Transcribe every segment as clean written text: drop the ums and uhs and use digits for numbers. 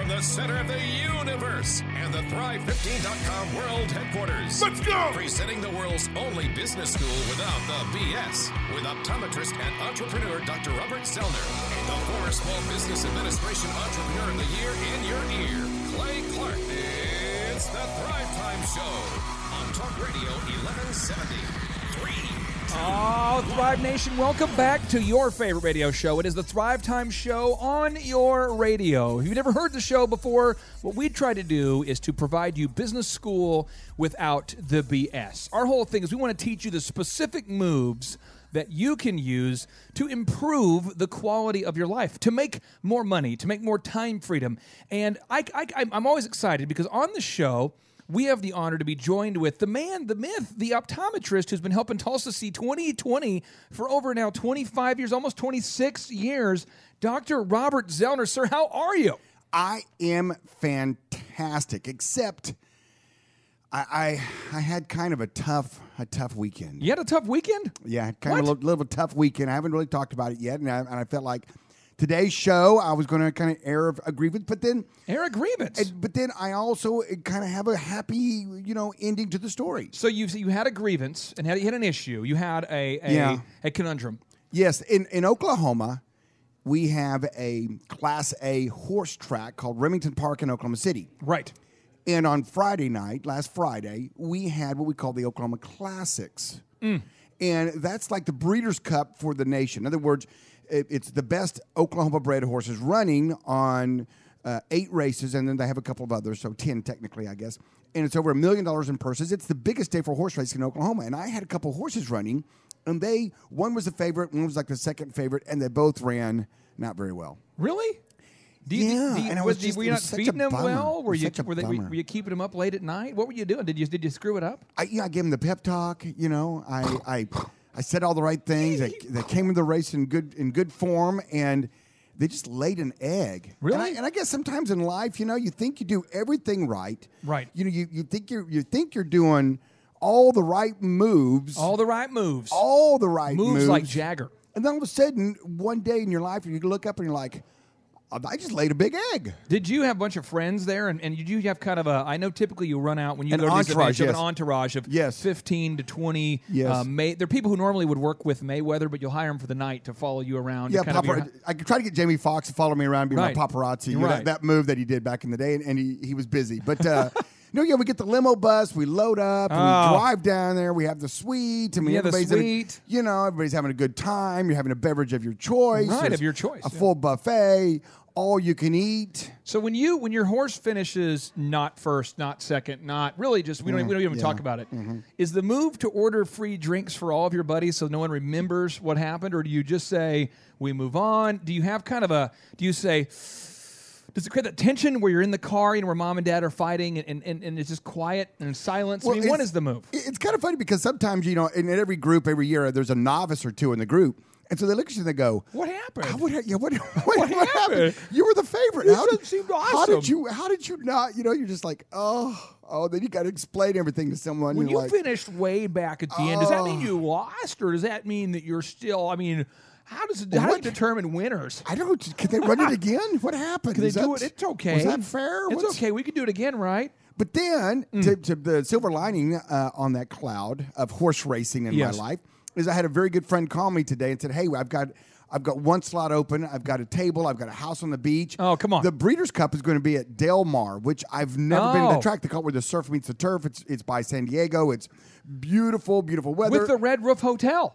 from the center of the universe and the Thrive15.com world headquarters. Let's go! Presenting the world's only business school without the BS, with optometrist and entrepreneur Dr. Robert Zoellner, the former Small Business Administration Entrepreneur of the Year in your ear, Clay Clark. It's the Thrive Time Show on Talk Radio 1170. Oh, Thrive Nation, welcome back to your favorite radio show. It is the Thrive Time Show on your radio. If you've never heard the show before, what we try to do is to provide you business school without the BS. Our whole thing is we want to teach you the specific moves that you can use to improve the quality of your life, to make more money, to make more time freedom. And I'm always excited because on the show, we have the honor to be joined with the man, the myth, the optometrist who's been helping Tulsa see 20/20 for over now 25 years, almost 26 years, Dr. Robert Zoellner. Sir, how are you? I am fantastic, except I had kind of a tough weekend. You had a tough weekend? Yeah, kind of a little tough weekend. I haven't really talked about it yet, and I felt like today's show, I was going to kind of air a grievance, but then... Air a grievance? But then I also kind of have a happy, ending to the story. So you had a grievance, and you had an issue. You had a conundrum. Yes, in Oklahoma, we have a Class A horse track called Remington Park in Oklahoma City. Right. And on Friday night, last Friday, we had what we call the Oklahoma Classics. And that's like the Breeders' Cup for the nation. In other words, it's the best Oklahoma-bred horses running on 8 races, and then they have a couple of others, so 10 technically, I guess. And it's over $1 million in purses. It's the biggest day for horse racing in Oklahoma. And I had a couple of horses running, and one was the favorite, one was like the second favorite, and they both ran not very well. Really? Were you not feeding them well? Were you bummer. keeping them up late at night? What were you doing? Did you screw it up? I gave them the pep talk. I said all the right things. They came into the race in good form, and they just laid an egg. Really? And I guess sometimes in life, you think you do everything right. Right. You think you're doing all the right moves. All the right moves. All the right moves. Like Jagger. And then all of a sudden, one day in your life, you look up and you're like, I just laid a big egg. Did you have a bunch of friends there? And did you have kind of I know typically you run out when you go to these events, you have an entourage of 15 to 20. Yes. There are people who normally would work with Mayweather, but you'll hire them for the night to follow you around. Yeah, I could try to get Jamie Foxx to follow me around, be my paparazzi. Right. That move that he did back in the day, and he was busy. But we get the limo bus, we load up, we drive down there, we have the suite. I mean, everybody's everybody's having a good time. You're having a beverage of your choice. Right, of your choice. A full buffet. All you can eat. So when your horse finishes not first, not second, not really just we don't even talk about it. Mm-hmm. Is the move to order free drinks for all of your buddies so no one remembers what happened, or do you just say we move on? Do you have does it create that tension where you're in the car where mom and dad are fighting and it's just quiet and silence? Well, what is the move? It's kind of funny because sometimes in every group every year there's a novice or two in the group. And so they look at you and they go, "What happened? What happened? You were the favorite. This seemed awesome. How did you not? You're just like, oh. Then you got to explain everything to someone. When you finished way back at the end, does that mean you lost, or does that mean that you're still? I mean, how do you determine winners? I don't. Can they run it again? What happened? Can they do it? It's okay. Was that fair? It's okay. We can do it again, right? But then, to the silver lining on that cloud of horse racing in my life. Is I had a very good friend call me today and said, "Hey, I've got one slot open. I've got a table. I've got a house on the beach. Oh, come on! The Breeders' Cup is going to be at Del Mar, which I've never been to the track. They call it where the surf meets the turf. It's by San Diego. It's beautiful, beautiful weather with the Red Roof Hotel.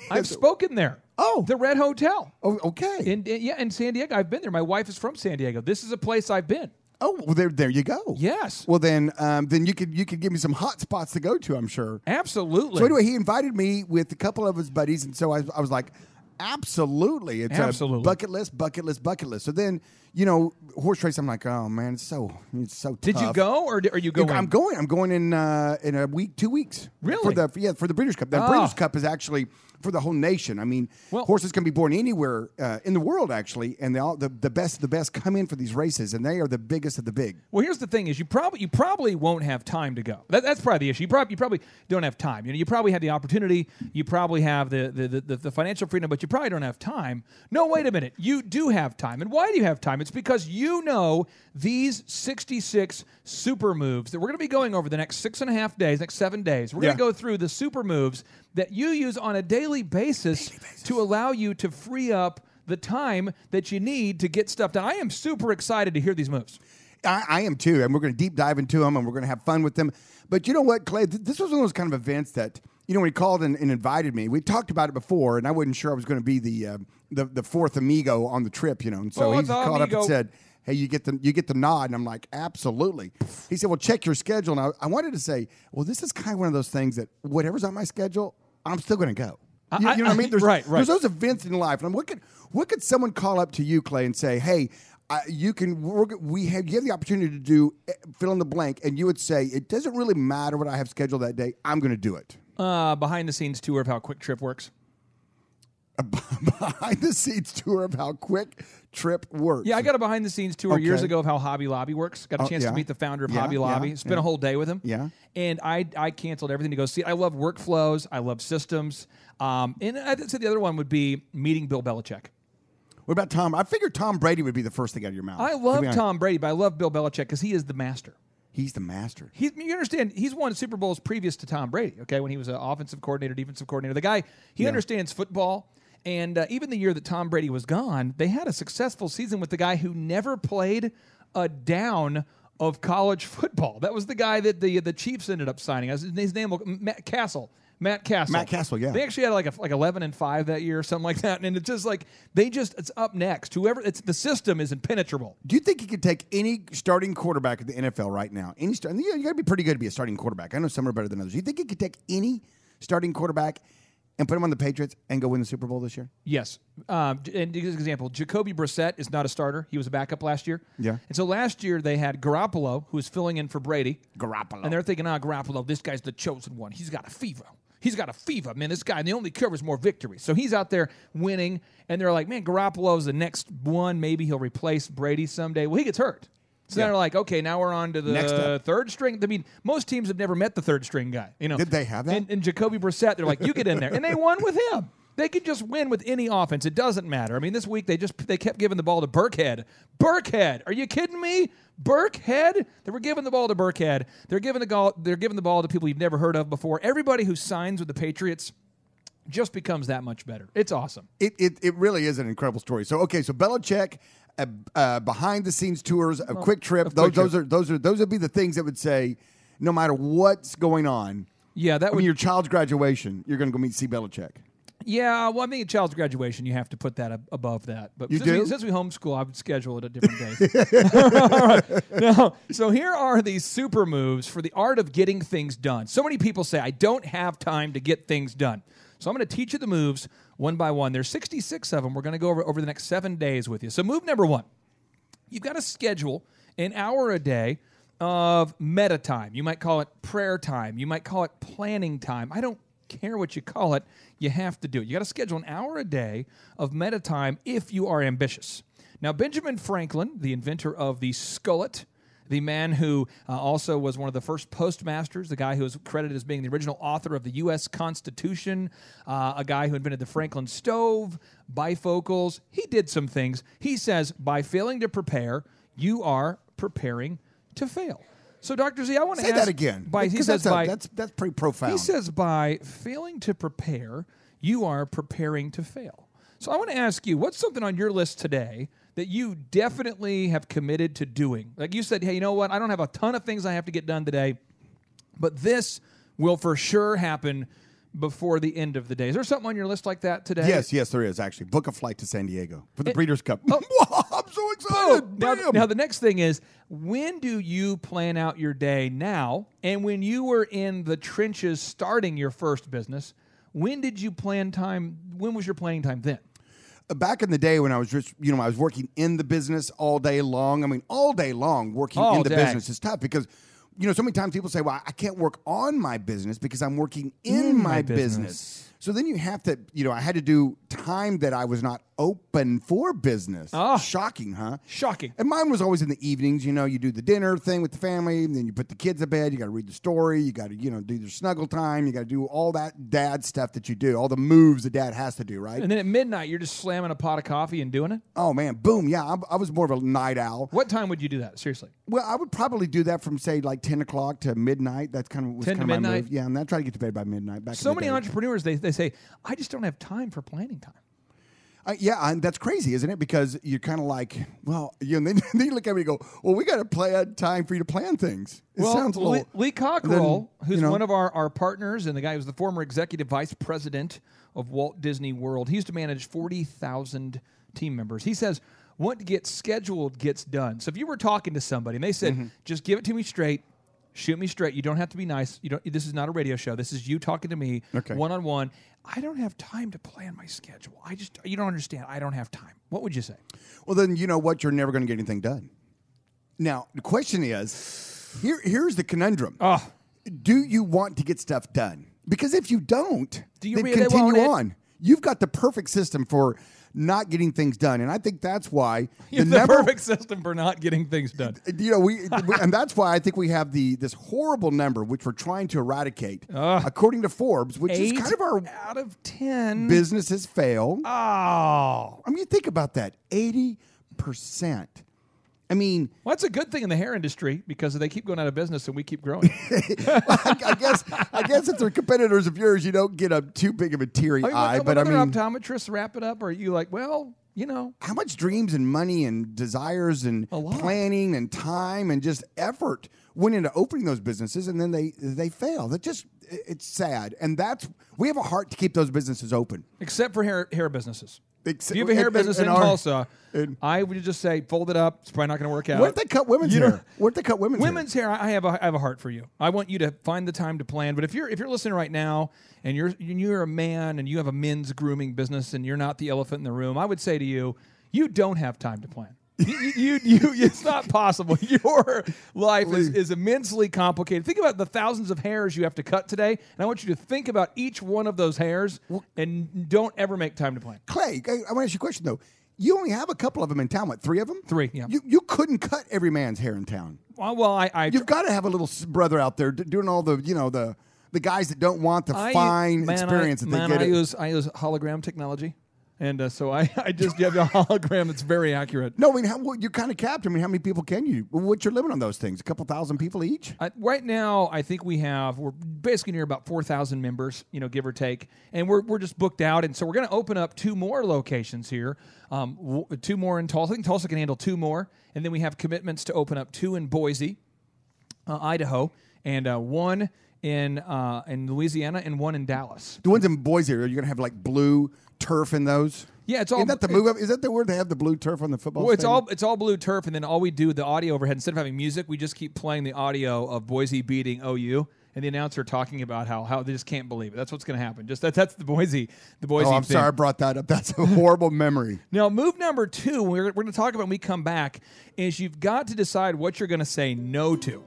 I've spoken there. Oh, the Red Hotel. Oh, okay. In San Diego, I've been there. My wife is from San Diego. This is a place I've been. Oh, well, there you go. Yes. Well, then you could give me some hot spots to go to, I'm sure. Absolutely. So anyway, he invited me with a couple of his buddies, and so I was like, absolutely. It's a bucket list. So then, horse race, I'm like, oh, man, it's so tough. Did you go, or are you going? I'm going. I'm going in a week, 2 weeks. Really? For the Breeders' Cup. The Breeders' Cup is actually for the whole nation. I mean, horses can be born anywhere in the world, actually, and the best of the best come in for these races, and they are the biggest of the big. Well, here's the thing: is you probably won't have time to go. That's probably the issue. You probably don't have time. You probably have the opportunity. You probably have the financial freedom, but you probably don't have time. No, wait a minute. You do have time, and why do you have time? It's because you know these 66 super moves that we're going to be going over the next 6.5 days, next 7 days. We're going to go through the super moves that you use on a daily basis to allow you to free up the time that you need to get stuff done. I am super excited to hear these moves. I am too, and we're going to deep dive into them, and we're going to have fun with them. But you know what, Clay? This was one of those kind of events that, when he called and invited me, we talked about it before, and I wasn't sure I was going to be the fourth amigo on the trip, And so he called up and said, "Hey, you get the nod," and I'm like, "Absolutely." He said, "Well, check your schedule." And I wanted to say, "Well, this is kind of one of those things that whatever's on my schedule, I'm still going to go." You know what I mean? There's those events in life, and what could someone call up to you, Clay, and say, "Hey, you have the opportunity to do fill in the blank," and you would say, "It doesn't really matter what I have scheduled that day. I'm going to do it." Behind the scenes tour of how Quick Trip works. A behind the scenes tour of how Quick Trip works. Yeah, I got a behind the scenes tour years ago of how Hobby Lobby works. Got a chance to meet the founder of Hobby Lobby. Spent a whole day with him. Yeah. And I canceled everything to go see it. I love workflows. I love systems. And I'd say the other one would be meeting Bill Belichick. What about Tom? I figured Tom Brady would be the first thing out of your mouth. I love Tom Brady, but I love Bill Belichick because he is the master. He's the master. You understand, he's won Super Bowls previous to Tom Brady, okay, when he was an offensive coordinator, defensive coordinator. The guy, he understands football. And even the year that Tom Brady was gone, they had a successful season with the guy who never played a down of college football. That was the guy that the Chiefs ended up signing. His name was Matt Castle. Matt Castle, yeah. They actually had like 11-5 that year or something like that, and it's just like it's up next. The system is impenetrable. Do you think you could take any starting quarterback in the NFL right now? You got to be pretty good to be a starting quarterback. I know some are better than others. Do you think you could take any starting quarterback and put him on the Patriots and go win the Super Bowl this year? Yes. And as an example, Jacoby Brissett is not a starter. He was a backup last year. Yeah. And so last year they had Garoppolo, who was filling in for Brady. Garoppolo. And they're thinking, Garoppolo, this guy's the chosen one. He's got a fever. Man, this guy, and the only cure is more victories. So he's out there winning, and they're like, man, Garoppolo's the next one. Maybe he'll replace Brady someday. Well, he gets hurt. So they're like, okay, now we're on to the third string. I mean, most teams have never met the third string guy. Did they have that? And Jacoby Brissett, they're like, you get in there. And they won with him. They could just win with any offense. It doesn't matter. I mean, this week they kept giving the ball to Burkhead. Burkhead, are you kidding me? Burkhead? They were giving the ball to Burkhead. They're giving the ball to people you've never heard of before. Everybody who signs with the Patriots just becomes that much better. It's awesome. It really is an incredible story. So Belichick, behind the scenes tours, a Quick Trip. Those would be the things that would say, no matter what's going on. Yeah, that would. Your child's graduation, you're going to go see Belichick. Yeah, well, I think a child's graduation, you have to put that above that. But since we homeschool, I would schedule it at different days. All right. Now, so here are these super moves for the art of getting things done. So many people say, I don't have time to get things done. So I'm going to teach you the moves one by one. There's 66 of them. We're going to go over the next 7 days with you. So move number one, you've got to schedule an hour a day of meta time. You might call it prayer time. You might call it planning time. I don't care what you call it. You have to do it. You got to schedule an hour a day of meta time if you are ambitious. Now, Benjamin Franklin, the inventor of the skullet, the man who also was one of the first postmasters, the guy who is credited as being the original author of the U.S. Constitution, a guy who invented the Franklin stove, bifocals. He did some things. He says, by failing to prepare, you are preparing to fail. So, Dr. Z, I want to ask... Say that again. That's pretty profound. He says, by failing to prepare, you are preparing to fail. So I want to ask you, what's something on your list today that you definitely have committed to doing? Like you said, hey, you know what? I don't have a ton of things I have to get done today, but this will for sure happen before the end of the day. Is there something on your list like that today? Yes, there is, actually. Book a flight to San Diego for the Breeders' Cup. I'm so excited. Now, the next thing is, when do you plan out your day now? And when you were in the trenches starting your first business, when did you plan time? When was your planning time then? Back in the day when I was just, I was working in the business all day long. I mean, all day long working in the business is tough because, so many times people say, well, I can't work on my business because I'm working in my business. So then you have to, I had to do time that I was not open for business. Oh. Shocking, huh? Shocking. And mine was always in the evenings. You know, you do the dinner thing with the family, and then you put the kids to bed. You got to read the story. You got to, do your snuggle time. You got to do all that dad stuff that you do, all the moves that dad has to do, right? And then at midnight, you're just slamming a pot of coffee and doing it? Oh, man. Boom. Yeah, I was more of a night owl. What time would you do that? Seriously. Well, I would probably do that from, say, like 10 o'clock to midnight. That's kind of 10 to my midnight? move. Yeah, and I try to get to bed by midnight. So many entrepreneurs, they say, I just don't have time for planning time. Yeah, and that's crazy, isn't it? Because you're kind of like, well, then you look at me and go, well, we got to plan time for you to plan things. It sounds a little... Lee Cockerell, who's you know, one of our partners, and the guy who's the former executive vice president of Walt Disney World, he used to manage 40,000 team members. He says, what gets scheduled gets done. So if you were talking to somebody and they said, just give it to me straight, shoot me straight. You don't have to be nice. This is not a radio show. This is you talking to me one-on-one. I don't have time to plan my schedule. You don't understand. I don't have time. What would you say? Well, then you know what? You're never going to get anything done. Now, the question is, here's the conundrum. Do you want to get stuff done? Because if you don't, then continue on. You've got the perfect system for not getting things done, and I think that's why the perfect system for not getting things done. And that's why I think we have this horrible number which we're trying to eradicate, according to Forbes, which is kind of our out of 10 businesses fail. Oh, I mean, think about that, 80%. I mean, well, that's a good thing in the hair industry because they keep going out of business and we keep growing. I guess if they're competitors of yours, you don't get too big of a teary eye. But other optometrists wrap it up, or are you like, well, how much dreams and money and desires and planning and time and just effort went into opening those businesses, and then they fail. It's sad, and we have a heart to keep those businesses open, except for hair businesses. If you have a hair business in Tulsa, I would just say, fold it up. It's probably not going to work out. What if they cut women's hair? Women's hair, I have a heart for you. I want you to find the time to plan. But if you're listening right now and you're a man and you have a men's grooming business and you're not the elephant in the room, I would say to you, you don't have time to plan. It's not possible. Your life is immensely complicated. Think about the thousands of hairs you have to cut today, and I want you to think about each one of those hairs and don't ever make time to plan. Clay, I want to ask you a question, though. You only have a couple of them in town. What, 3 of them? 3, yeah. You couldn't cut every man's hair in town. Well, you've got to have a little brother out there doing all the, the guys that don't want the fine experience that they get. I use hologram technology. And so I just have a hologram that's very accurate. No, I mean, you're kind of capped. I mean, how many people can you? What's your limit on those things? A couple thousand people each? Right now, I think we're basically near about 4,000 members, give or take. And we're just booked out. And so we're going to open up 2 more locations here. 2 more in Tulsa. I think Tulsa can handle 2 more. And then we have commitments to open up 2 in Boise, Idaho, and 1 in Louisiana and 1 in Dallas. The ones in Boise, are you going to have like blue turf in those? Yeah, it's all. Isn't that the move? Is that the word they have the blue turf on the football? Well, it's all blue turf, and then all we do the audio overhead. Instead of having music, we just keep playing the audio of Boise beating OU, and the announcer talking about how they just can't believe it. That's what's going to happen. Just that's the Boise. Oh, I'm sorry I brought that up. That's a horrible memory. Now, move number 2, we're going to talk about when we come back, is you've got to decide what you're going to say no to.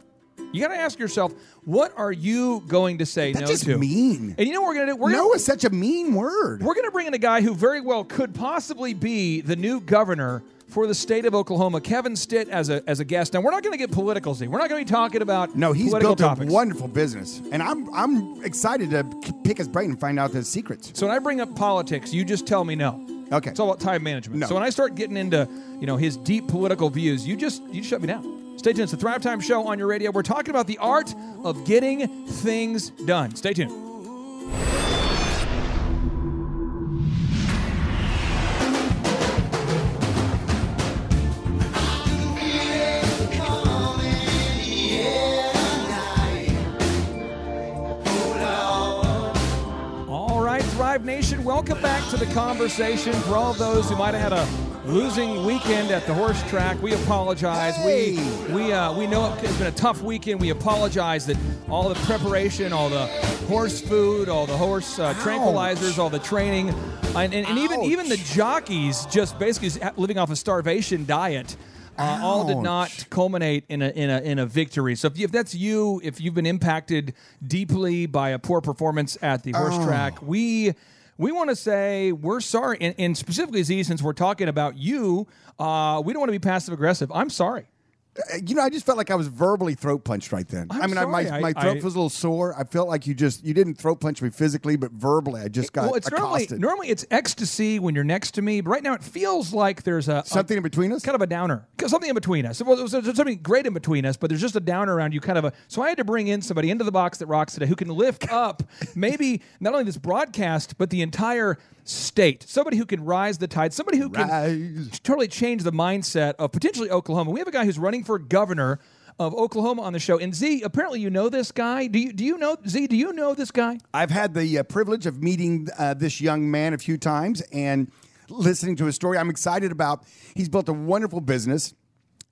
You got to ask yourself, what are you going to say no to? That's just mean. And you know what we're going to do? No is such a mean word. We're going to bring in a guy who very well could possibly be the new governor for the state of Oklahoma, Kevin Stitt, as a guest. Now, we're not going to get political, We're not going to be talking about he's political built topics. A wonderful business, and I'm excited to pick his brain and find out his secrets. So when I bring up politics, you just tell me no. Okay. It's all about time management. No. So when I start getting into his deep political views, you just shut me down. Stay tuned. It's the Thrive Time Show on your radio. We're talking about the art of getting things done. Stay tuned. All right, Thrive Nation, welcome back to the conversation. For all of those who might have had a losing weekend at the horse track, we apologize. Hey. We know it's been a tough weekend. We apologize that all the preparation, all the horse food, all the horse tranquilizers, all the training, and even the jockeys just basically living off a starvation diet. All did not culminate in a victory. So if that's you, if you've been impacted deeply by a poor performance at the horse track, we we want to say we're sorry. And specifically, Z, since we're talking about you, we don't want to be passive-aggressive. I'm sorry. I just felt like I was verbally throat punched right then. I'm My sorry. throat was a little sore. I felt like you didn't throat punch me physically, but verbally I just got accosted. Normally it's ecstasy when you're next to me, but right now it feels like there's something in between us? Kind of a downer. Something in between us. Well, there's something great in between us, but there's just a downer around you, so I had to bring in somebody into the box that rocks today who can lift up maybe not only this broadcast, but the entire state. Somebody who can rise the tide. Somebody who can totally change the mindset of potentially Oklahoma. We have a guy who's running for governor of Oklahoma on the show. And Z, apparently you know this guy. Do you know this guy? I've had the privilege of meeting this young man a few times and listening to his story. I'm excited about. He's built a wonderful business.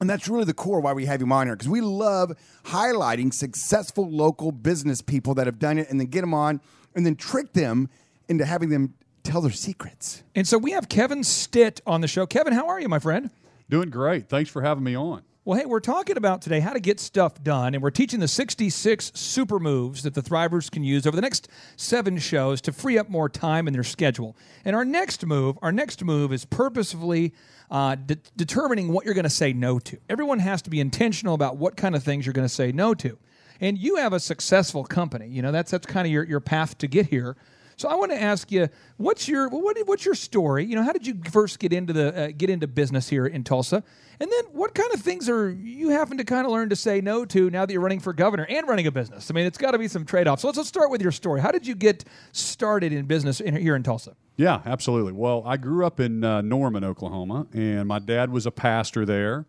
And that's really the core why we have him on here, because we love highlighting successful local business people that have done it and then get them on and then trick them into having them tell their secrets. And so we have Kevin Stitt on the show. Kevin, how are you, my friend? Doing great. Thanks for having me on. Well, hey, we're talking about today how to get stuff done, and we're teaching the 66 super moves that the Thrivers can use over the next 7 shows to free up more time in their schedule. And our next move is purposefully determining what you're going to say no to. Everyone has to be intentional about what kind of things you're going to say no to. And you have a successful company. That's kind of your path to get here. So I want to ask you, what's your story? How did you first get into business here in Tulsa? And then what kind of things are you having to kind of learn to say no to now that you're running for governor and running a business? I mean, it's got to be some trade-offs. So let's start with your story. How did you get started in business here in Tulsa? Yeah, absolutely. Well, I grew up in Norman, Oklahoma, and my dad was a pastor there,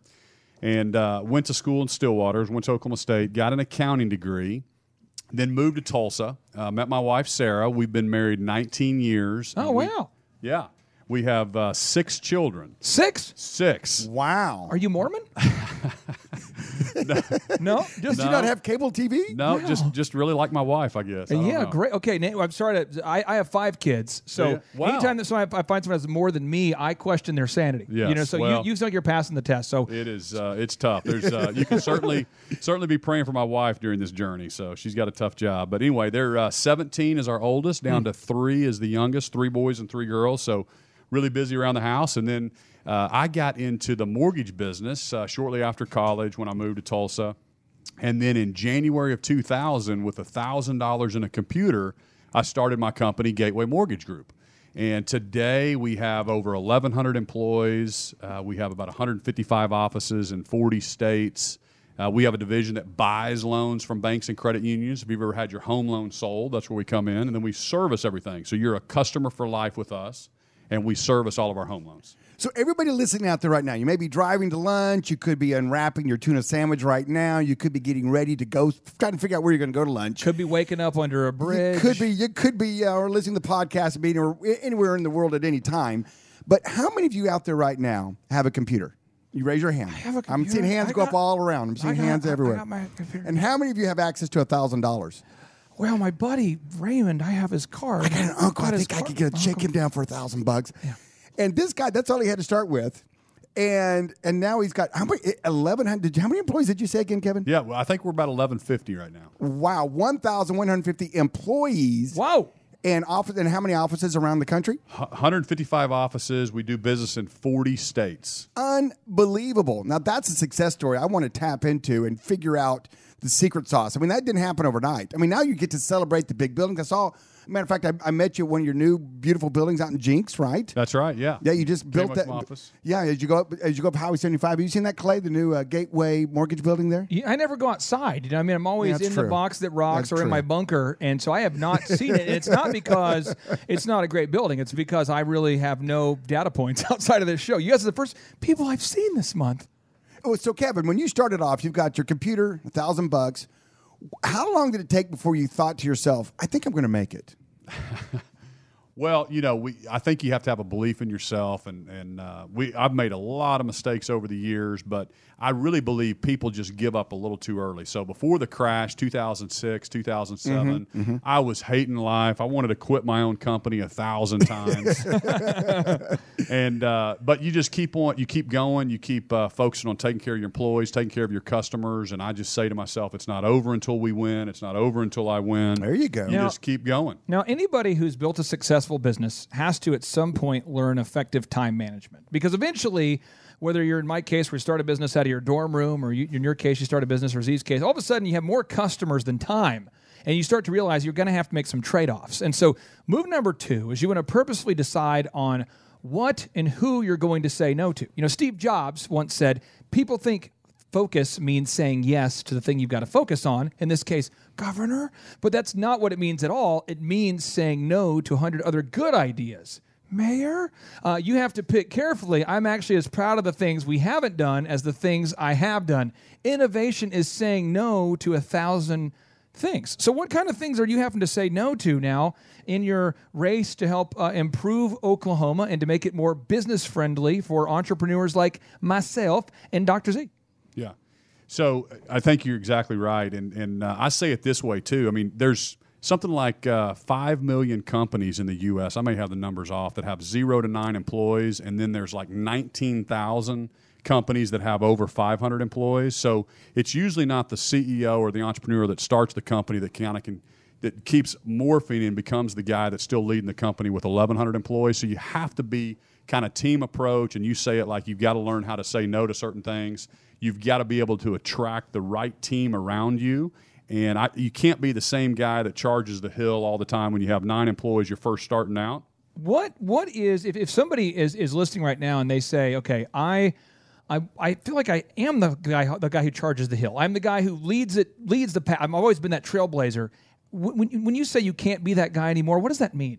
and went to school in Stillwater, went to Oklahoma State, got an accounting degree, then moved to Tulsa, met my wife, Sarah. We've been married 19 years. Oh, wow. Yeah. We have 6 children. 6? 6. Wow. Are you Mormon? No? Did you not have cable TV? No, Wow. just really like my wife, I guess. I don't know. Great. Okay, Nate, I'm sorry. I have 5 kids, so Wow. anytime that I find someone has more than me, I question their sanity. Yes, So well, you sound like you're passing the test. So it is. It's tough. There's you can certainly be praying for my wife during this journey. So she's got a tough job. But anyway, they're 17 is our oldest, down to 3 is the youngest. 3 boys and 3 girls. So really busy around the house. And then I got into the mortgage business shortly after college when I moved to Tulsa. And then in January of 2000, with $1,000 in a computer, I started my company, Gateway Mortgage Group. And today we have over 1,100 employees. We have about 155 offices in 40 states. We have a division that buys loans from banks and credit unions. If you've ever had your home loan sold, that's where we come in. And then we service everything. So you're a customer for life with us, and we service all of our home loans. So everybody listening out there right now, you may be driving to lunch, you could be unwrapping your tuna sandwich right now, you could be getting ready to go, trying to figure out where you're going to go to lunch. could be waking up under a bridge. You could be or listening to the podcast and being anywhere in the world at any time. But how many of you out there right now have a computer? You raise your hand. I have a computer. I'm seeing hands go up all around. I'm seeing hands everywhere. I got my computer. And how many of you have access to $1,000? Well, my buddy Raymond, I have his card. I got an uncle. I think I could shake him down for $1,000. Yeah. And this guy, that's all he had to start with. And now he's got how many? 1,100. How many employees did you say again, Kevin? Yeah, well, I think we're about 1,150 right now. Wow, 1,150 employees. Wow. And how many offices around the country? 155 offices. We do business in 40 states. Unbelievable. Now that's a success story I want to tap into and figure out the secret sauce. I mean, that didn't happen overnight. I mean, now you get to celebrate the big buildings. I saw. Matter of fact, I met you at one of your new beautiful buildings out in Jinx, right? That's right. Yeah. Yeah, you just built that. Office. Yeah, as you go up Highway 75. Have you seen that, Clay? The new Gateway Mortgage building there? I never go outside. I mean, I'm always in the box that rocks or in my bunker, and so I have not seen it. And it's not because it's not a great building. It's because I really have no data points outside of this show. You guys are the first people I've seen this month. Oh, so Kevin, when you started off, you've got your computer, $1,000. How long did it take before you thought to yourself, I think I'm going to make it? Well, I think you have to have a belief in yourself, and I've made a lot of mistakes over the years, but I really believe people just give up a little too early. So before the crash, 2006, 2007, I was hating life. I wanted to quit my own company 1,000 times. But you just keep going, you keep focusing on taking care of your employees, taking care of your customers, and I just say to myself, it's not over until we win. It's not over until I win. There you go. You just keep going. Now, anybody who's built a successful successful business has to, at some point, learn effective time management. Because eventually, whether you're in my case, where you start a business out of your dorm room, or in your case, you start a business, or Z's case, all of a sudden you have more customers than time. And you start to realize you're going to have to make some trade-offs. And so move number 2 is you want to purposefully decide on what and who you're going to say no to. You know, Steve Jobs once said, people think focus means saying yes to the thing you've got to focus on, in this case, governor. But that's not what it means at all. It means saying no to 100 other good ideas. Mayor, you have to pick carefully. I'm actually as proud of the things we haven't done as the things I have done. Innovation is saying no to 1,000 things. So what kind of things are you having to say no to now in your race to help improve Oklahoma and to make it more business friendly for entrepreneurs like myself and Dr. Z? Yeah. So I think you're exactly right. And I say it this way, too. I mean, there's something like 5 million companies in the U.S., I may have the numbers off, that have 0 to 9 employees, and then there's like 19,000 companies that have over 500 employees. So it's usually not the CEO or the entrepreneur that starts the company that that keeps morphing and becomes the guy that's still leading the company with 1,100 employees. So you have to be kind of team approach, and you say it like you've got to learn how to say no to certain things. You've got to be able to attract the right team around you. And you can't be the same guy that charges the hill all the time when you have 9 employees you're first starting out. What is, if somebody is listening right now and they say, okay, I feel like I am the guy who charges the hill. I'm the guy who leads the path. I've always been that trailblazer. When you say you can't be that guy anymore, what does that mean?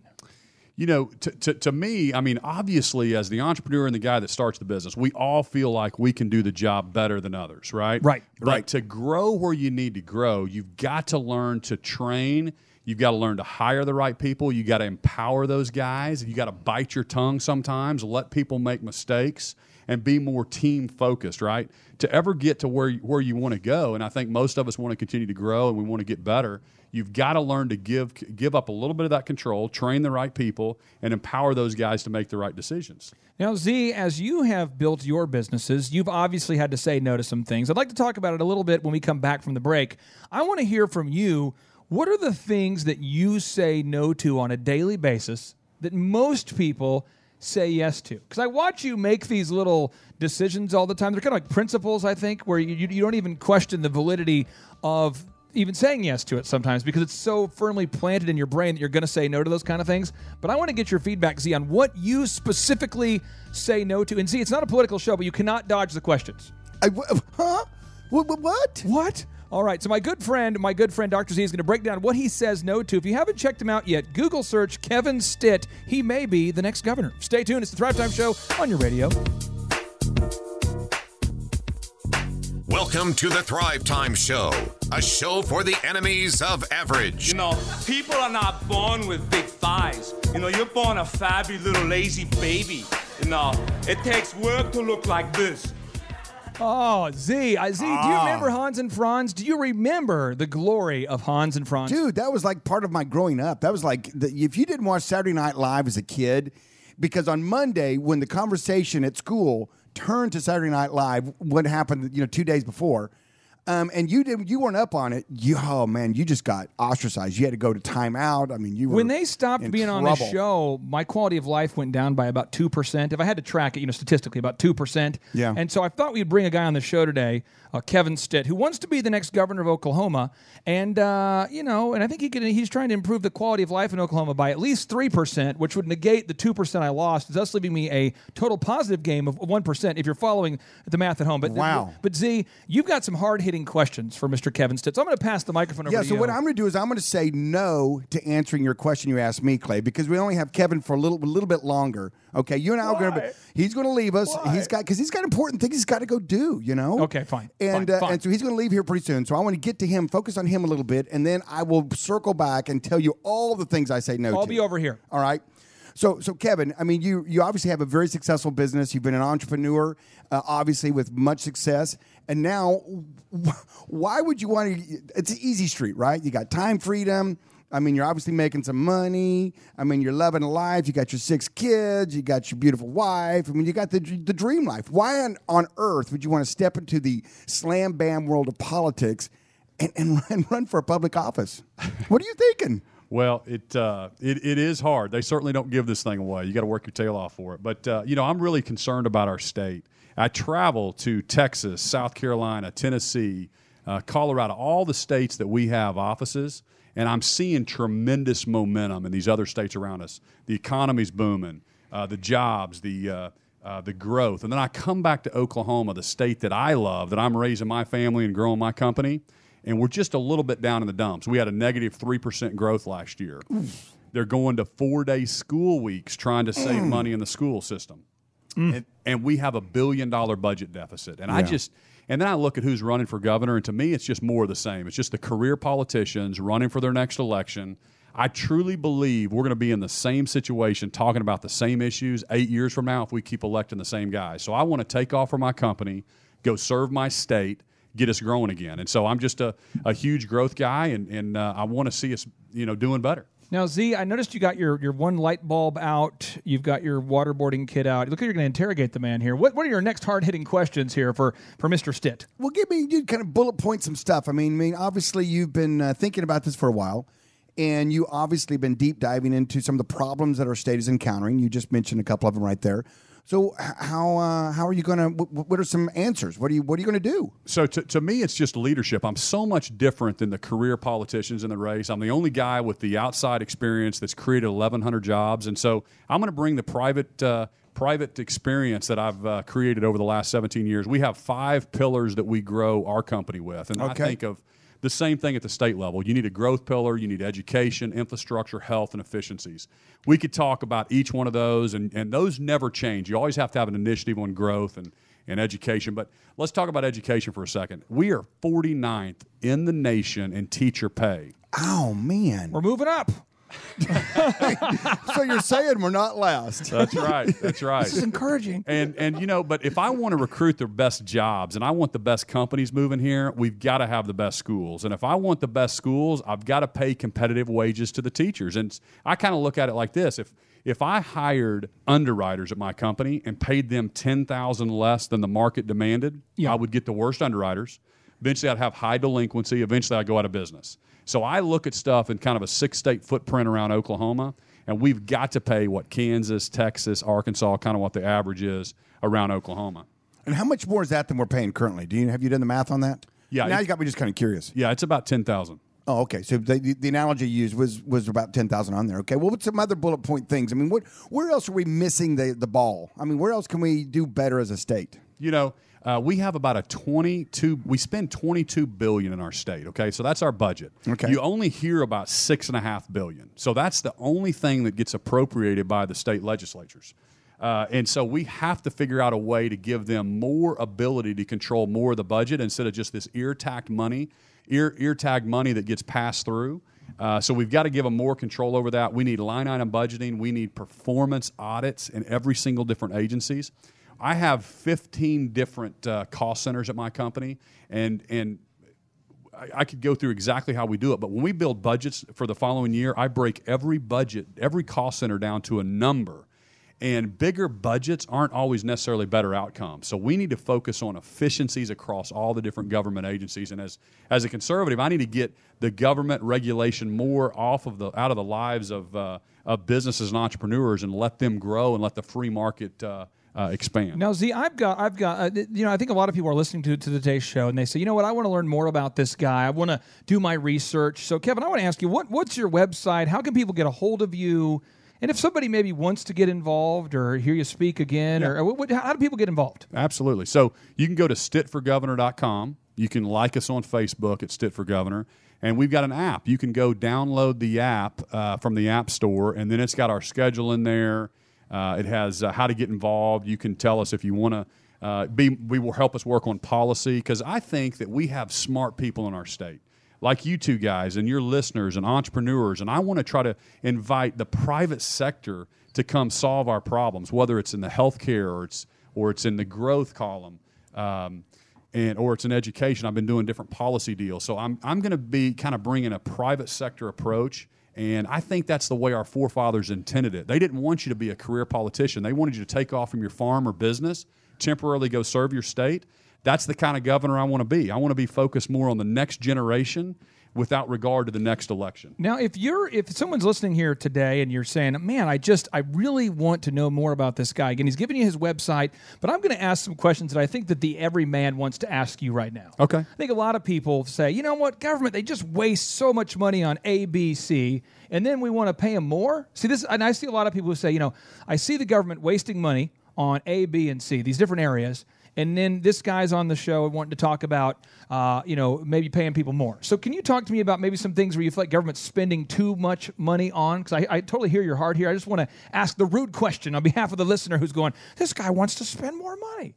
You know, to me, I mean, obviously, as the entrepreneur and the guy that starts the business, we all feel like we can do the job better than others, right? Right. But to grow where you need to grow, you've got to learn to train. You've got to learn to hire the right people. You've got to empower those guys. You've got to bite your tongue sometimes, let people make mistakes, and be more team-focused, right? To ever get to where you want to go, and I think most of us want to continue to grow and we want to get better, you've got to learn to give up a little bit of that control, train the right people, and empower those guys to make the right decisions. Now, Z, as you have built your businesses, you've obviously had to say no to some things. I'd like to talk about it a little bit when we come back from the break. I want to hear from you. What are the things that you say no to on a daily basis that most people say yes to? Because I watch you make these little decisions all the time. They're kind of like principles, I think, where you don't even question the validity of even saying yes to it sometimes because it's so firmly planted in your brain that you're going to say no to those kind of things. But I want to get your feedback, Z, on what you specifically say no to. And Z, it's not a political show, but you cannot dodge the questions. Huh? What? What? All right, so my good friend Dr. Z is going to break down what he says no to. If you haven't checked him out yet, Google search Kevin Stitt. He may be the next governor. Stay tuned. It's the Thrive Time Show on your radio. Welcome to the Thrive Time Show, a show for the enemies of average. You know, people are not born with big thighs. You know, you're born a fabby little lazy baby. You know, it takes work to look like this. Oh, Z, do you remember Hans and Franz? Do you remember the glory of Hans and Franz? Dude, that was like part of my growing up. That was like, if you didn't watch Saturday Night Live as a kid, because on Monday, when the conversation at school turned to Saturday Night Live, what happened, 2 days before, and you weren't up on it. You just got ostracized. You had to go to timeout. I mean, you were when they stopped being trouble. on the show, my quality of life went down by about 2%. If I had to track it, statistically, about 2%. Yeah. And so I thought we'd bring a guy on the show today, Kevin Stitt, who wants to be the next governor of Oklahoma, and and I think he's trying to improve the quality of life in Oklahoma by at least 3%, which would negate the 2% I lost, thus leaving me a total positive gain of 1%. If you're following the math at home, wow. But Z, you've got some hard-hitting questions for Mr. Kevin Stitt, so I'm going to pass the microphone over to you. Yeah, so what I'm going to do is I'm going to say no to answering your question you asked me, Clay, because we only have Kevin for a little bit longer. Okay, you and I are going to. He's going to leave us. Why? He's got important things he's got to go do. Okay, fine. And fine. and so he's going to leave here pretty soon. So I want to get to him, focus on him a little bit, and then I will circle back and tell you all the things I say no to. I'll be over here. All right. So Kevin, I mean, you obviously have a very successful business. You've been an entrepreneur, obviously with much success. And now, why would you want to? It's an easy street, right? You got time freedom. I mean, you're obviously making some money. I mean, you're loving life. You got your 6 kids. You got your beautiful wife. I mean, you got the dream life. Why on earth would you want to step into the slam-bam world of politics and run for a public office? What are you thinking? Well, it is hard. They certainly don't give this thing away. You got to work your tail off for it. But I'm really concerned about our state. I travel to Texas, South Carolina, Tennessee, Colorado, all the states that we have offices, and I'm seeing tremendous momentum in these other states around us. The economy's booming, the jobs, the growth, and then I come back to Oklahoma, the state that I love, that I'm raising my family and growing my company. And we're just a little bit down in the dumps. We had a negative 3% growth last year. They're going to 4-day school weeks trying to save money in the school system. And we have $1 billion budget deficit. And and then I look at who's running for governor, and to me, it's just more of the same. It's just the career politicians running for their next election. I truly believe we're going to be in the same situation talking about the same issues 8 years from now if we keep electing the same guys. So I want to take off from my company, go serve my state, get us growing again. And so I'm just a huge growth guy, and I want to see us, doing better. Now, Z, I noticed you got your one light bulb out. You've got your waterboarding kit out. Look like you're going to interrogate the man here. What are your next hard-hitting questions here for Mr. Stitt? Well, you kind of bullet point some stuff. I mean, obviously you've been thinking about this for a while, and you obviously been deep diving into some of the problems that our state is encountering. You just mentioned a couple of them right there. So how are you going to? What are some answers? What are you going to do? So to me, it's just leadership. I'm so much different than the career politicians in the race. I'm the only guy with the outside experience that's created 1,100 jobs, and so I'm going to bring the private experience that I've created over the last 17 years. We have 5 pillars that we grow our company with, and I think of the same thing at the state level. You need a growth pillar, you need education, infrastructure, health, and efficiencies. We could talk about each one of those, and those never change. You always have to have an initiative on growth and education. But let's talk about education for a second. We are 49th in the nation in teacher pay. Oh, man. We're moving up. So you're saying we're not last. That's right. That's right. This is encouraging. And but if I want to recruit the best jobs and I want the best companies moving here, we've got to have the best schools. And if I want the best schools, I've got to pay competitive wages to the teachers. And I kind of look at it like this. If I hired underwriters at my company and paid them $10,000 less than the market demanded, I would get the worst underwriters. Eventually, I'd have high delinquency. Eventually, I'd go out of business. So I look at stuff in kind of a 6-state footprint around Oklahoma, and we've got to pay what Kansas, Texas, Arkansas, kind of what the average is around Oklahoma. And how much more is that than we're paying currently? Have you done the math on that? Yeah. Now you got me just kind of curious. Yeah, it's about $10,000. Oh, okay. So the analogy you used was about 10,000 on there. Okay. Well, what's some other bullet point things? I mean, where else are we missing the ball? I mean, where else can we do better as a state? We have about we spend $22 billion in our state, okay? So that's our budget. Okay. You only hear about $6.5 billion. So that's the only thing that gets appropriated by the state legislatures. And so we have to figure out a way to give them more ability to control more of the budget instead of just this ear-tagged money that gets passed through. So we've got to give them more control over that. We need line item budgeting. We need performance audits in every single different agencies. I have 15 different cost centers at my company, and I could go through exactly how we do it. But when we build budgets for the following year, I break every cost center down to a number. And bigger budgets aren't always necessarily better outcomes. So we need to focus on efficiencies across all the different government agencies. And as a conservative, I need to get the government regulation more out of the lives of businesses and entrepreneurs and let them grow and let the free market expand. Now, Z, I've got. I think a lot of people are listening to today's show, and they say, you know what, I want to learn more about this guy. I want to do my research. So, Kevin, I want to ask you, what's your website? How can people get a hold of you? And if somebody maybe wants to get involved or hear you speak again, or how do people get involved? Absolutely. So you can go to stitforgovernor.com. You can like us on Facebook at Stit for Governor. And we've got an app. You can go download the app from the App Store, and then it's got our schedule in there. It has how to get involved. You can tell us if you want to we will help us work on policy, because I think that we have smart people in our state, like you two guys and your listeners and entrepreneurs, and I want to try to invite the private sector to come solve our problems, whether it's in the healthcare or it's in the growth column, or it's in education. I've been doing different policy deals, so I'm going to be kind of bringing a private sector approach. And I think that's the way our forefathers intended it. They didn't want you to be a career politician. They wanted you to take off from your farm or business, temporarily go serve your state. That's the kind of governor I want to be. I want to be focused more on the next generation. without regard to the next election. Now, if someone's listening here today and you're saying, man, I really want to know more about this guy. Again, he's giving you his website, but I'm going to ask some questions that I think that the every man wants to ask you right now. Okay. I think a lot of people say, you know what, government, they just waste so much money on A, B, C, and then we want to pay them more. See this, and I see a lot of people who say, I see the government wasting money on A, B, and C, these different areas. And then this guy's on the show wanting to talk about, maybe paying people more. So can you talk to me about maybe some things where you feel like government's spending too much money on? Because I totally hear your heart here. I just want to ask the rude question on behalf of the listener who's going, this guy wants to spend more money.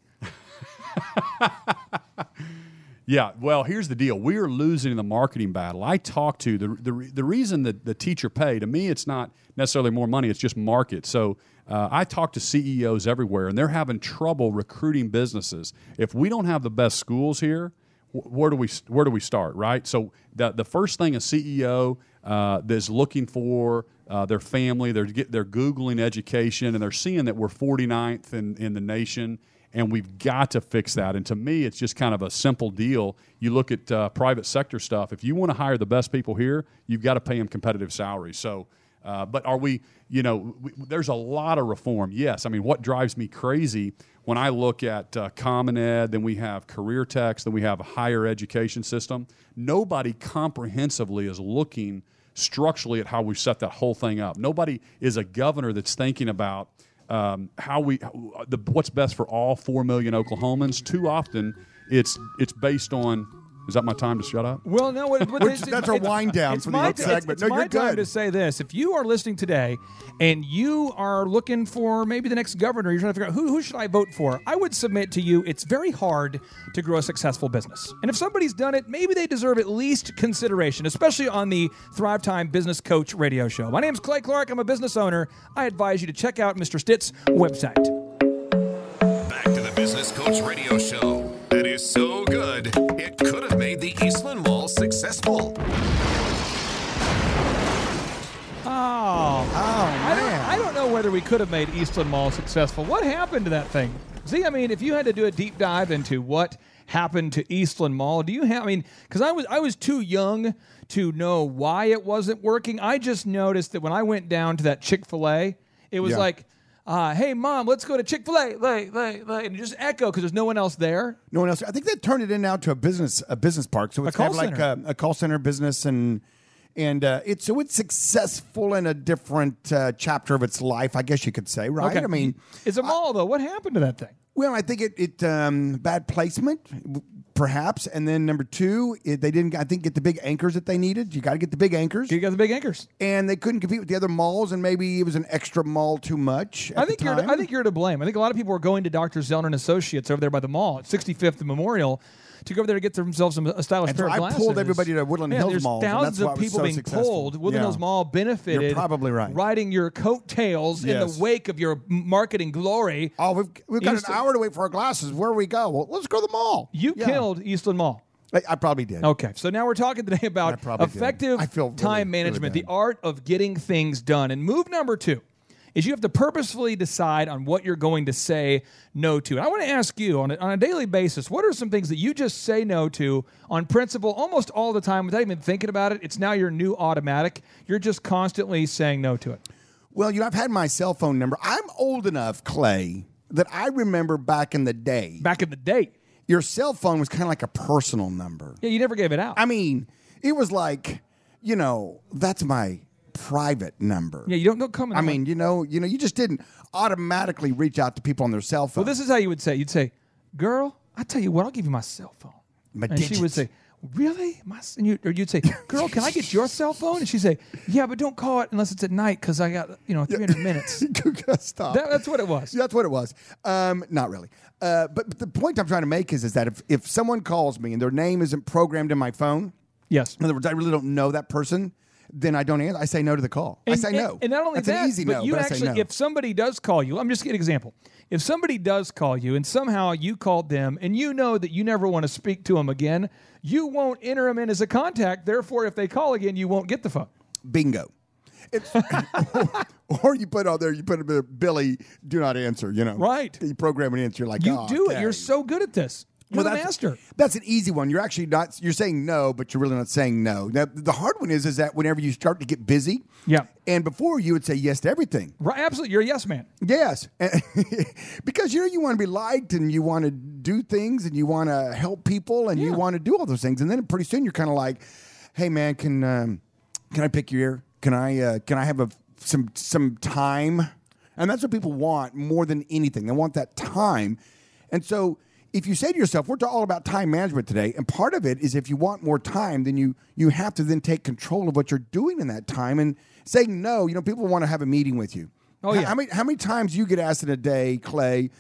Yeah, well, here's the deal. We are losing in the marketing battle. I talk to the reason that the teacher pay, to me, it's not necessarily more money, it's just market. So I talk to CEOs everywhere, and they're having trouble recruiting businesses. If we don't have the best schools here, where do we start, right? So the first thing a CEO that's looking for their family, they're Googling education, and they're seeing that we're 49th in the nation, and we've got to fix that. And to me, it's just kind of a simple deal. You look at private sector stuff. If you want to hire the best people here, you've got to pay them competitive salaries. So, but are we, there's a lot of reform. Yes. I mean, what drives me crazy when I look at Common Ed, then we have career techs, then we have a higher education system. Nobody comprehensively is looking structurally at how we set that whole thing up. Nobody is a governor that's thinking about what's best for all 4 million Oklahomans. Too often, it's based on. Is that my time to shut up? Well, no. That's our wind down for the next segment. It's my time to say this. If you are listening today and you are looking for maybe the next governor, you're trying to figure out who should I vote for, I would submit to you it's very hard to grow a successful business. And if somebody's done it, maybe they deserve at least consideration, especially on the Thrive Time Business Coach radio show. My name is Clay Clark. I'm a business owner. I advise you to check out Mr. Stitt's website. Back to the Business Coach radio show. That is so good, it could have made the Eastland Mall successful. Man. I don't know whether we could have made Eastland Mall successful. What happened to that thing? See, I mean, if you had to do a deep dive into what happened to Eastland Mall, because I was too young to know why it wasn't working. I just noticed that when I went down to that Chick-fil-A, it was like, hey, Mom, let's go to Chick-fil-A, and just echo because there's no one else there. No one else. I think they turned it in now to a business park. So it's kind of like a call center business, and it's successful in a different chapter of its life, I guess you could say, right? Okay. I mean, it's a mall though. What happened to that thing? Well, I think it bad placement, perhaps, and then number two, they didn't, I think, get the big anchors that they needed. You got to get the big anchors. You got the big anchors, and they couldn't compete with the other malls, and maybe it was an extra mall too much. I think you're to blame. I think a lot of people were going to Dr. Zoellner and Associates over there by the mall at 65th and Memorial to go over there to get themselves a stylish pair of glasses. I pulled everybody to Woodland Hills Mall. There's thousands of people being pulled. Woodland Hills Mall benefited. You're probably right. Riding your coattails in the wake of your marketing glory. Oh, we've got an hour to wait for our glasses. Where do we go? Well, let's go to the mall. You killed Eastland Mall. I probably did. Okay, so now we're talking today about effective time management, the art of getting things done. And move number 2 is you have to purposefully decide on what you're going to say no to. And I want to ask you, on a daily basis, what are some things that you just say no to on principle almost all the time without even thinking about it? It's now your new automatic. You're just constantly saying no to it. Well, I've had my cell phone number. I'm old enough, Clay, that I remember back in the day. Back in the day. Your cell phone was kind of like a personal number. Yeah, you never gave it out. I mean, it was like, that's my private number. Yeah, you don't come in. I mean, you just didn't automatically reach out to people on their cell phone. Well, this is how you would say. You'd say, "Girl, I tell you what, I'll give you my cell phone." And she would say, "Really?" Or you'd say, "Girl, can I get your cell phone?" And she'd say, "Yeah, but don't call it unless it's at night because I got 300 minutes." Stop. That's what it was. That's what it was. Not really. But the point I'm trying to make is that if someone calls me and their name isn't programmed in my phone, yes. In other words, I really don't know that person, then I don't answer. I say no to the call. I say no. And not only that's an easy no, but you actually, I say no. If somebody does call you, I'm just giving an example. If somebody does call you and somehow you called them and you know that you never want to speak to them again, you won't enter them in as a contact. Therefore, if they call again, you won't get the phone. Bingo. Or you put a bit of Billy, do not answer, Right. You program an answer like, you do it. You're so good at this. You're the master. That's an easy one. You're actually not. You're saying no, but you're really not saying no. Now, the hard one is that whenever you start to get busy, and before you would say yes to everything. Right, absolutely. You're a yes man. Yes, because you want to be liked and you want to do things and you want to help people and you want to do all those things, and then pretty soon you're kind of like, hey man, can I pick your ear? Can I have some time? And that's what people want more than anything. They want that time, and so. If you say to yourself, we're all about time management today, and part of it is if you want more time, then you have to then take control of what you're doing in that time and saying no. People want to have a meeting with you. Oh, yeah. How many times you get asked in a day, Clay,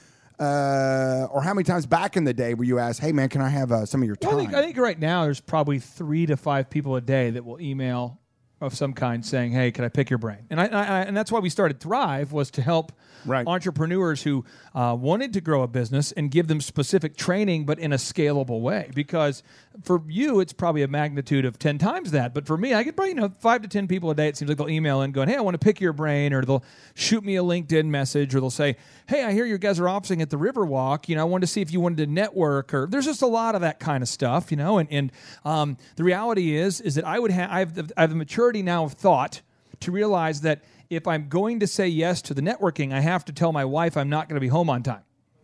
or how many times back in the day were you asked, hey, man, can I have some of your time? Well, I think right now there's probably 3 to 5 people a day that will email of some kind saying, hey, can I pick your brain? And and that's why we started Thrive, was to help entrepreneurs who wanted to grow a business and give them specific training, but in a scalable way. Because for you, it's probably a magnitude of 10 times that. But for me, I get probably 5 to 10 people a day. It seems like they'll email in going, hey, I want to pick your brain, or they'll shoot me a LinkedIn message, or they'll say, hey, I hear you guys are officing at the Riverwalk. I wanted to see if you wanted to network, or there's just a lot of that kind of stuff, And the reality is that I have the maturity now of thought to realize that if I'm going to say yes to the networking, I have to tell my wife I'm not going to be home on time.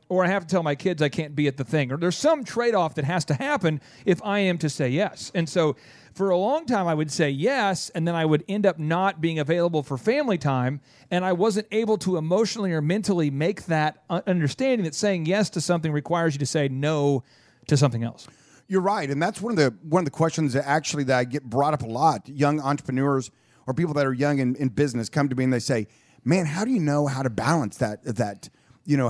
Or I have to tell my kids I can't be at the thing. Or there's some trade-off that has to happen if I am to say yes. And so for a long time, I would say yes, and then I would end up not being available for family time, and I wasn't able to emotionally or mentally make that understanding that saying yes to something requires you to say no to something else. You're right, and that's one of the questions that I get brought up a lot. Young entrepreneurs or people that are young in business come to me and they say, man, how do you know how to balance that?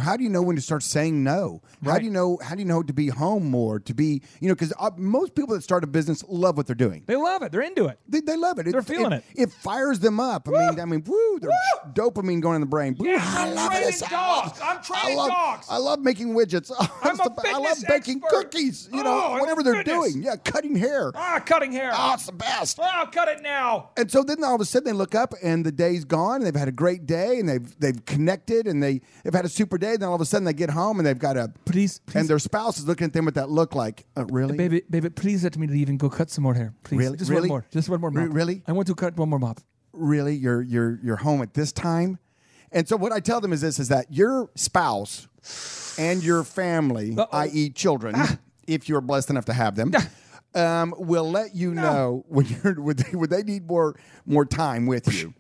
How do you know when to start saying no? Right. How do you know to be home more, to be, because most people that start a business love what they're doing. They love it. They're into it. They love it. They're feeling it. It fires them up. I mean, there's dopamine going in the brain. Yes, I love training dogs. I'm training dogs. I love making widgets. I love baking cookies. Whatever they're doing. Yeah, cutting hair. Cutting hair. Oh, it's the best. Oh, cut it now. And so then all of a sudden they look up and the day's gone and they've had a great day and they've connected and they've had a super day. Then all of a sudden they get home and they've got please. And their spouse is looking at them with that look like, really? Baby, please let me leave and go cut some more hair. Please. Really? Just one more. Just one more mop. Really? I want to cut one more mop. Really? You're home at this time? And so what I tell them is this, is that your spouse and your family, i.e. children, if you're blessed enough to have them, will let you know when they need more time with you.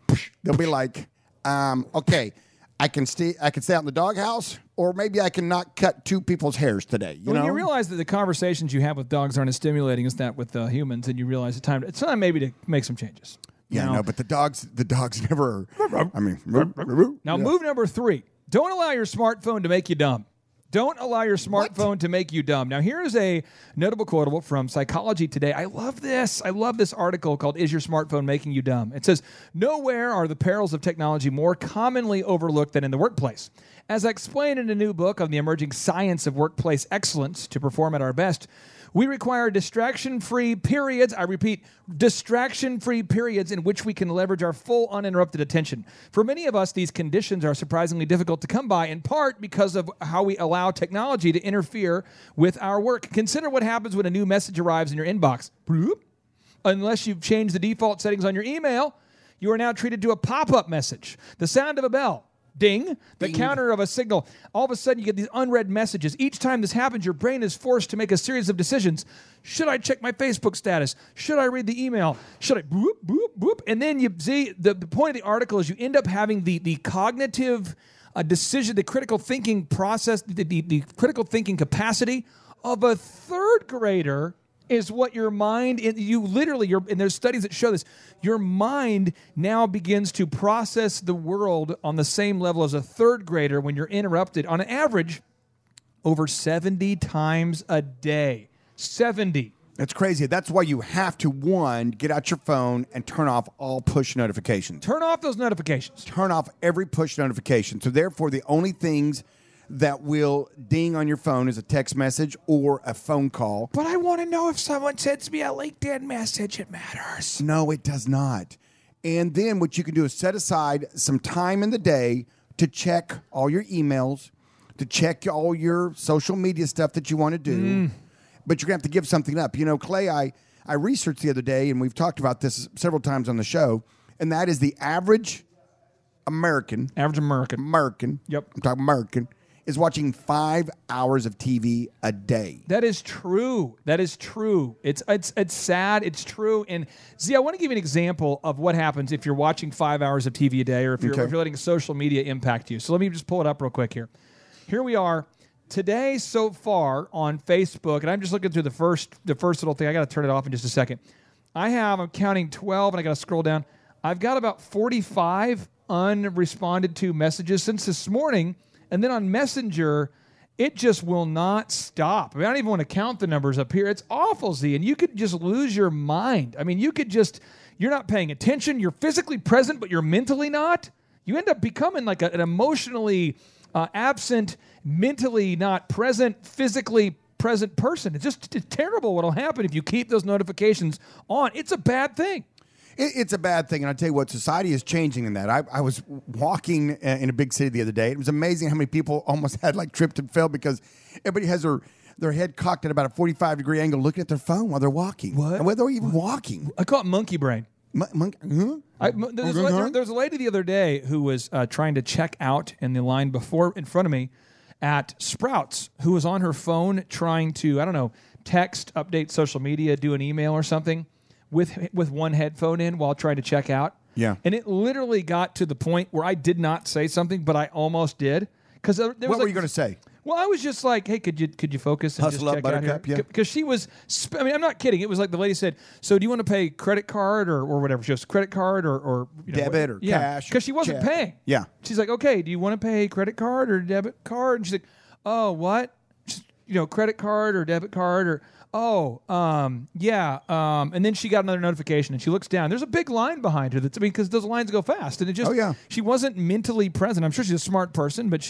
They'll be like, okay, I can stay out in the doghouse, or maybe I can not cut 2 people's hairs today. You realize that the conversations you have with dogs aren't as stimulating as that with humans, and you realize it's time maybe to make some changes. No, but the dogs never. Now, move number 3: don't allow your smartphone to make you dumb. Don't allow your smartphone to make you dumb. Now, here's a notable quotable from Psychology Today. I love this. I love this article called "Is Your Smartphone Making You Dumb?" It says, nowhere are the perils of technology more commonly overlooked than in the workplace. As explained in a new book on the emerging science of workplace excellence to perform at our best, we require distraction-free periods, I repeat, distraction-free periods in which we can leverage our full uninterrupted attention. For many of us, these conditions are surprisingly difficult to come by, in part because of how we allow technology to interfere with our work. Consider what happens when a new message arrives in your inbox. Unless you've changed the default settings on your email, you are now treated to a pop-up message, the sound of a bell. Ding, the counter of a signal. All of a sudden, you get these unread messages. Each time this happens, your brain is forced to make a series of decisions. Should I check my Facebook status? Should I read the email? Should I boop, boop, boop? And then you see, the point of the article is you end up having the cognitive decision, the critical thinking process, the critical thinking capacity of a third grader is what your mind, and there's studies that show this, your mind now begins to process the world on the same level as a third grader when you're interrupted, on an average, over 70 times a day. 70. That's crazy. That's why you have to, 1, get out your phone and turn off all push notifications. Turn off those notifications. Turn off every push notification. So therefore, the only things that will ding on your phone is a text message or a phone call. But I want to know if someone sends me a LinkedIn message, it matters. No, it does not. And then what you can do is set aside some time in the day to check all your emails, to check all your social media stuff that you want to do, but you're going to have to give something up. You know, Clay, I researched the other day, and we've talked about this several times on the show, and that is the average American. Yep. I'm talking American. Is watching 5 hours of TV a day. That is true. It's sad. It's true. And Z, I want to give you an example of what happens if you're watching 5 hours of TV a day, or if you're letting social media impact you. So let me just pull it up real quick here. Here we are today so far on Facebook, and I'm just looking through the first little thing. I got to turn it off in just a second. I'm counting 12, and I got to scroll down. I've got about 45 unresponded to messages since this morning. And then on Messenger, it just will not stop. I mean, I don't even want to count the numbers up here. It's awful, Z. And you could just lose your mind. I mean, you're not paying attention. You're physically present, but you're mentally not. You end up becoming like an emotionally absent, mentally not present, physically present person. It's just terrible what will happen if you keep those notifications on. It's a bad thing. It's a bad thing, and I tell you what, society is changing in that. I was walking in a big city the other day. It was amazing how many people almost had like tripped and fell because everybody has their head cocked at about a 45-degree angle looking at their phone while they're walking. What? And whether they're even walking. I call it monkey brain. There was a lady the other day who was trying to check out in the line in front of me at Sprouts, who was on her phone trying to, I don't know, text, update social media, do an email or something. With one headphone in while trying to check out. Yeah. And it literally got to the point where I did not say something, but I almost did. What were you going to say? Well, I was just like, hey, could you focus and Hustle just up, check out here? Buttercup, yeah. Because she was, I'm not kidding. It was like the lady said, so do you want to pay credit card or whatever? She goes, credit card or debit or cash. Because she wasn't check. paying. Yeah. She's like, okay, do you want to pay credit card or debit card? And she's like, oh, what? Just, credit card or debit card or... yeah. And then she got another notification, and she looks down. There's a big line behind her. Because those lines go fast, and it just. Oh, yeah. She wasn't mentally present. I'm sure she's a smart person, but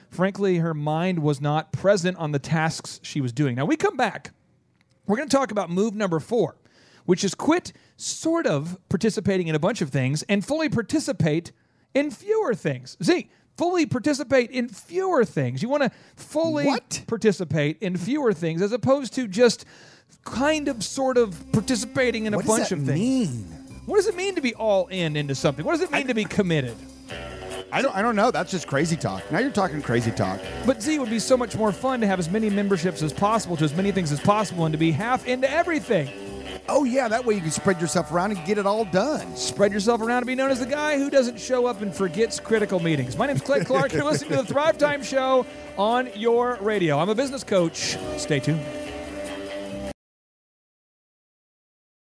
frankly, her mind was not present on the tasks she was doing. Now we come back. We're going to talk about move number 4, which is quit sort of participating in a bunch of things and fully participate in fewer things. See. Fully participate in fewer things. You want to fully participate in fewer things as opposed to just kind of sort of participating in a bunch of things. What does that mean? What does it mean to be all into something? What does it mean to be committed? I don't know. That's just crazy talk. Now you're talking crazy talk. But Z, it would be so much more fun to have as many memberships as possible to as many things as possible and to be half into everything. Oh, yeah, that way you can spread yourself around and get it all done. Spread yourself around and be known as the guy who doesn't show up and forgets critical meetings. My name's Clay Clark. You're listening to the Thrive Time Show on your radio. I'm a business coach. Stay tuned.